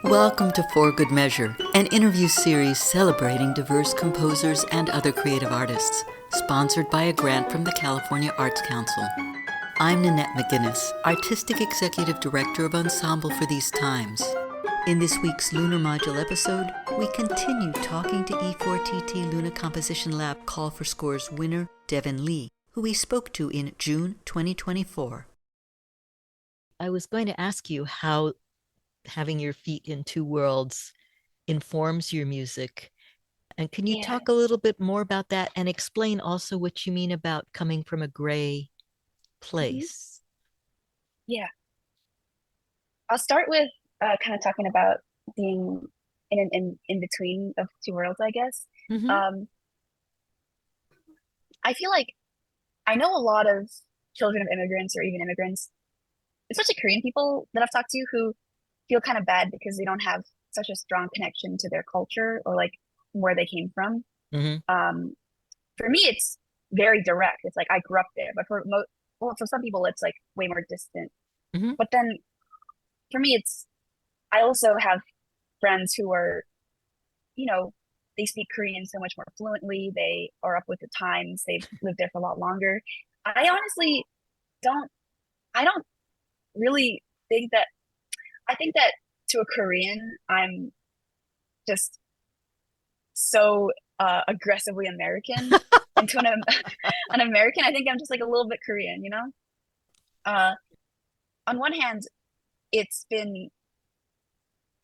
Welcome to For Good Measure, an interview series celebrating diverse composers and other creative artists, sponsored by a grant from the California Arts Council. I'm Nanette McGuinness, Artistic Executive Director of Ensemble for these times. In this week's Lunar Module episode, we continue talking to E4TT Lunar Composition Lab Call for Scores winner Devon, who we spoke to in June 2024. I was going to ask you how having your feet in two worlds informs your music. And can you talk a little bit more about that and explain also what you mean about coming from a gray place? Yeah. I'll start with kind of talking about being in between of two worlds, I guess. I feel like I know a lot of children of immigrants or even immigrants, especially Korean people that I've talked to, who feel kind of bad because they don't have such a strong connection to their culture or like where they came from. For me, it's very direct. It's like I grew up there, but for some people, it's like way more distant. But then for me, I also have friends who are, they speak Korean so much more fluently. They are up with the times. They've lived there for a lot longer. I honestly I don't really think that. I think that to a Korean, I'm just so aggressively American. And to an American, I think I'm just like a little bit Korean, On one hand, it's been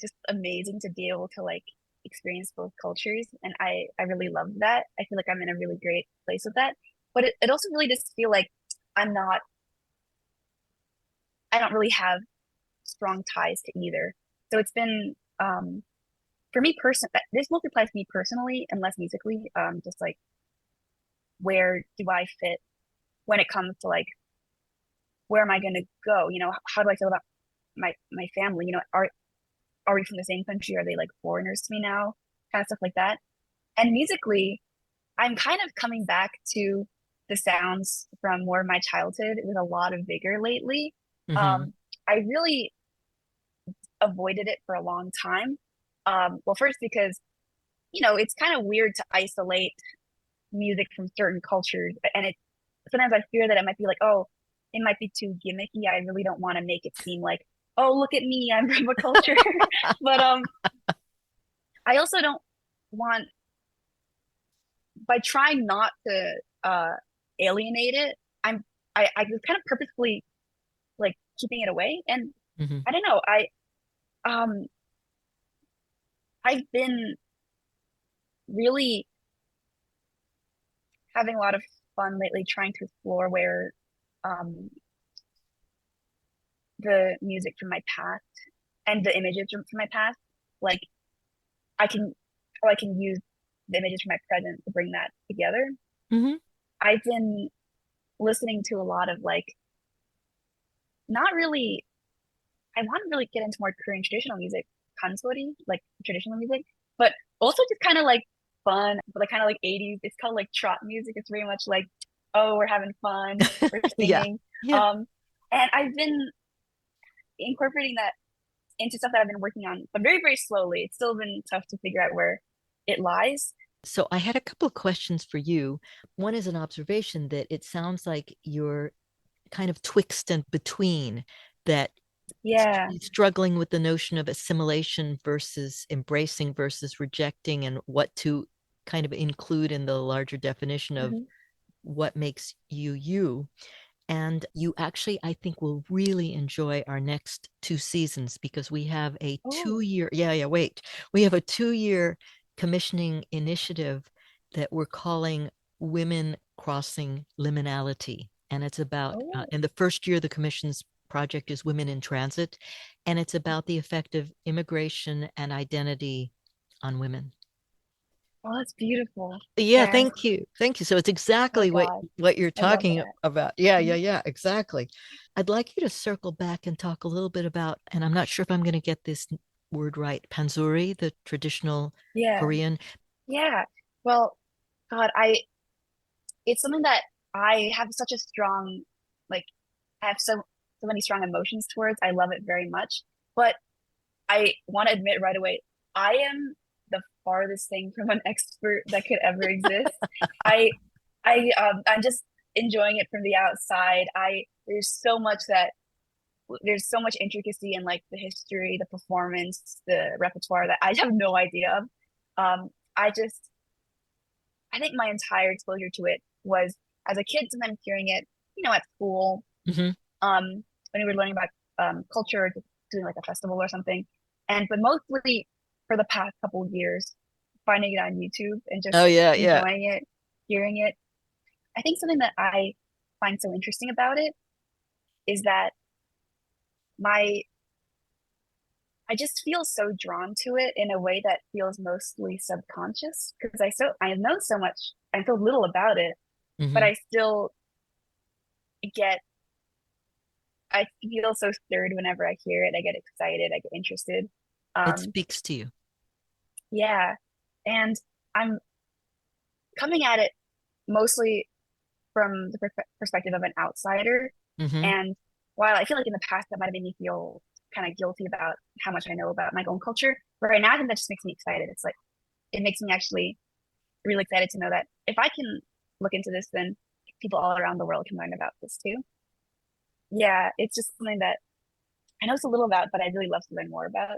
just amazing to be able to like experience both cultures. And I really love that. I feel like I'm in a really great place with that. But it also really just feel like I don't really have strong ties to either. So it's been for me this mostly applies to me personally and less musically. Just like where do I fit when it comes to like where am I gonna go? How do I feel about my family? Are we from the same country? Are they like foreigners to me now? Kind of stuff like that. And musically, I'm kind of coming back to the sounds from more of my childhood with a lot of vigor lately. I really avoided it for a long time. Well, first because, it's kind of weird to isolate music from certain cultures. And sometimes I fear that it might be like, oh, it might be too gimmicky. I really don't want to make it seem like, oh, look at me, I'm from a culture. But I also don't want, by trying not to alienate it, I was kind of purposefully like keeping it away. And I don't know, I've been really having a lot of fun lately trying to explore where the music from my past and the images from my past, like I can use the images from my present to bring that together. I've been listening to a lot of like not really I want to really get into more Korean traditional music, kansori, like traditional music, but also just kind of like fun, but like kind of like 80s. It's called like trot music. It's very much like, oh, we're having fun, we're singing. And I've been incorporating that into stuff that I've been working on, but very, very slowly. It's still been tough to figure out where it lies. So I had a couple of questions for you. One is an observation that it sounds like you're kind of twixt and between that. Struggling with the notion of assimilation versus embracing versus rejecting, and what to kind of include in the larger definition of what makes you you. And you actually, I think, will really enjoy our next two seasons because we have a 2-year we have a 2-year commissioning initiative that we're calling Women Crossing Liminality. And it's about in the first year the commission's project is Women in Transit, and it's about the effect of immigration and identity on women. Oh, that's beautiful. Thank you. So it's exactly what you're talking about. Exactly. I'd like you to circle back and talk a little bit about, and I'm not sure if I'm going to get this word right, pansori, the traditional Korean. Well, God, it's something that I have such a strong, like, I have so many strong emotions towards. I love it very much. But I want to admit right away, I am the farthest thing from an expert that could ever exist. I I'm just enjoying it from the outside. I there's so much intricacy in like the history, the performance, the repertoire that I have no idea of. I just I think my entire exposure to it was as a kid, sometimes hearing it, at school, Mm-hmm. when we were learning about culture, just doing like a festival or something. But mostly for the past couple of years, finding it on YouTube and just Oh yeah, yeah. enjoying it, hearing it. I think something that I find so interesting about it is that my I just feel so drawn to it in a way that feels mostly subconscious because I know so much, I feel little about it, but Mm-hmm. I still get I feel so stirred whenever I hear it. I get excited, I get interested. It Um, speaks to you. yeah. And I'm coming at it mostly from the perspective of an outsider. Mm-hmm. And while I feel like in the past that might have made me feel kind of guilty about how much I know about my own culture, right now I think that just makes me excited. It's like it makes me actually really excited to know that if I can look into this, then people all around the world can learn about this too. Yeah, it's just something that I know so little about, but I really love to learn more about.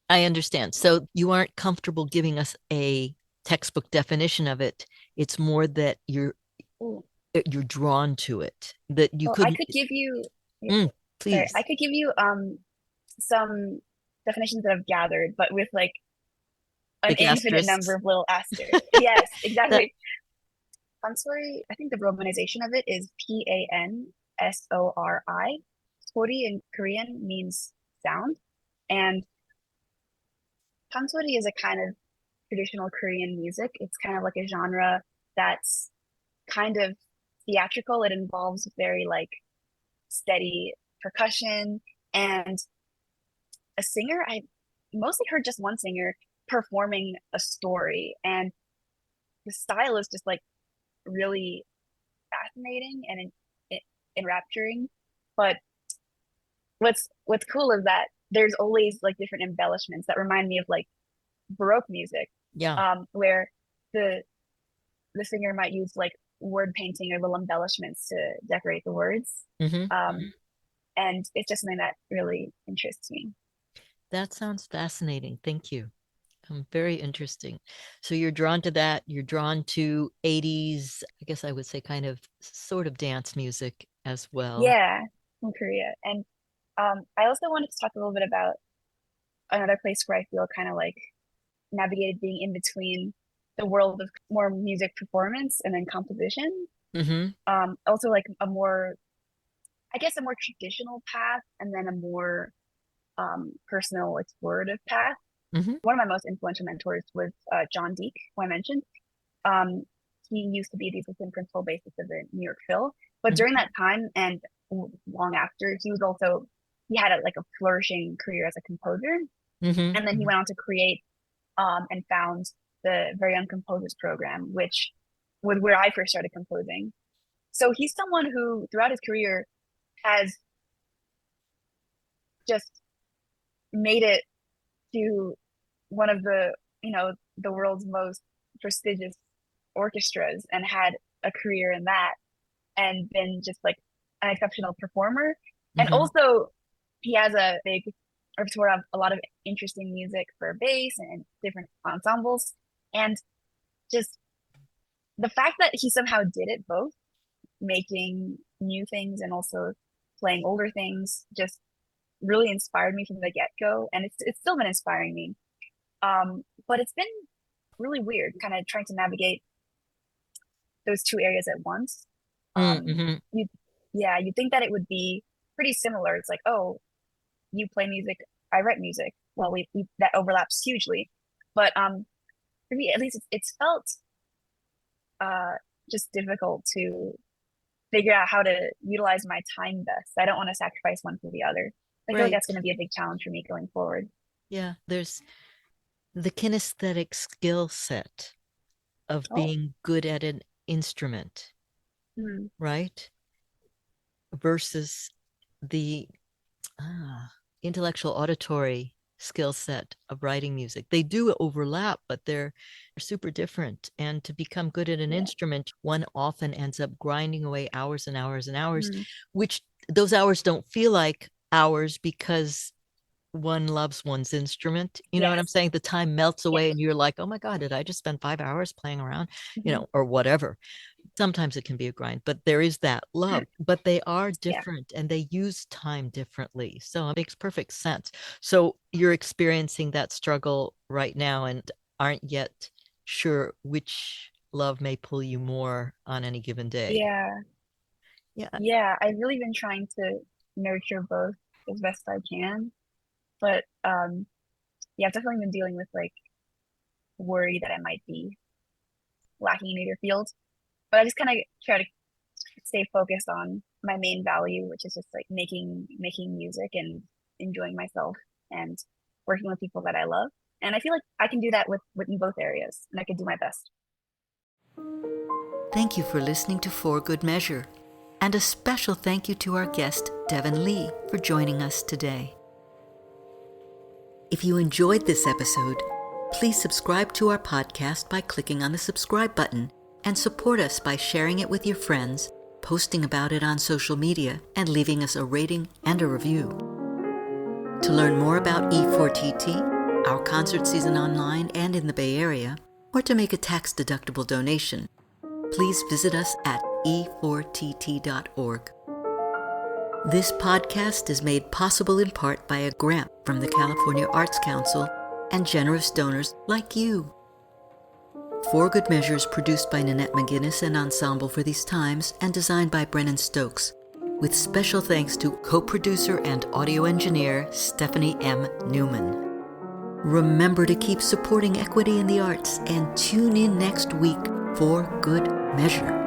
I understand. So you aren't comfortable giving us a textbook definition of it. It's more that Ooh. you're drawn to it. That you Well, I couldn't. could give you, Mm, sorry, I please. could give you some definitions that I've gathered, but with like an Big infinite number asterisks. of little asterisks. Yes, That exactly. Pansori, I think the romanization of it is Pansori. Sori in Korean means sound, and pansori is a kind of traditional Korean music. It's kind of like a genre that's kind of theatrical. It involves very like steady percussion and a singer. I mostly heard just one singer performing a story, and the style is just like really fascinating and enrapturing. But what's cool is that there's always like different embellishments that remind me of like Baroque music, yeah. where the the singer might use like word painting or little embellishments to decorate the words. Mm-hmm. Um, and it's just something that really interests me. That sounds fascinating. Thank you. Very interesting. So you're drawn to that. You're drawn to 80s, I guess I would say kind of sort of dance music as well. Yeah, from Korea. And I also wanted to talk a little bit about another place where I feel kind of like navigated being in between the world of more music performance and then composition. Mm-hmm. Also like I guess a more traditional path and then a more personal explorative path. Mm-hmm. One of my most influential mentors was John Deek, who I mentioned. Um, he used to be the assistant principal bassist of the New York Phil, but during that time and long after, he had like a flourishing career as a composer, and then he Mm-hmm. went on to create and found the Very Young Composers Program, which was where I first started composing. So he's someone who, throughout his career, has just made it to one of the world's most prestigious orchestras and had a career in that and been just like an exceptional performer. And Mm-hmm. also he has a big repertoire of a lot of interesting music for bass and different ensembles. And just the fact that he somehow did it both, making new things and also playing older things, just really inspired me from the get-go. And it's still been inspiring me. But it's been really weird, kind of trying to navigate those two areas at once. Mm-hmm. You, yeah, you think that it would be pretty similar. It's like, oh, you play music, I write music. Well, we that overlaps hugely. But for me, at least, it's felt uh just difficult to figure out how to utilize my time best. I don't want to sacrifice one for the other. I feel like Right. that's going to be a big challenge for me going forward. Yeah. There's the kinesthetic skill set of Oh, being good at an instrument, hmm. right? Versus the ah, intellectual auditory skill set of writing music. They do overlap, but they're super different. And to become good at an instrument, one often ends up grinding away hours and hours and hours, which those hours don't feel like hours because one loves one's instrument. You know what I'm saying? The time melts away and you're like, oh my God, did I just spend 5 hours playing around, you know, or whatever. Sometimes it can be a grind, but there is that love, but they are different and they use time differently. So it makes perfect sense. So you're experiencing that struggle right now and aren't yet sure which love may pull you more on any given day. Yeah, I've really been trying to nurture both as best I can. But yeah, I've definitely been dealing with like worry that I might be lacking in either field. But I just kind of try to stay focused on my main value, which is just like making music and enjoying myself and working with people that I love. And I feel like I can do that with in both areas, and I can do my best. Thank you for listening to For Good Measure, and a special thank you to our guest, Devon Lee, for joining us today. If you enjoyed this episode, please subscribe to our podcast by clicking on the subscribe button and support us by sharing it with your friends, posting about it on social media, and leaving us a rating and a review. To learn more about E4TT, our concert season online and in the Bay Area, or to make a tax-deductible donation, please visit us at e4tt.org. This podcast is made possible in part by a grant from the California Arts Council and generous donors like you. For Good Measure is produced by Nanette McGuinness and Ensemble for These Times and designed by Brennan Stokes, with special thanks to co-producer and audio engineer Stephanie M. Neumann. Remember to keep supporting equity in the arts and tune in next week for Good Measure.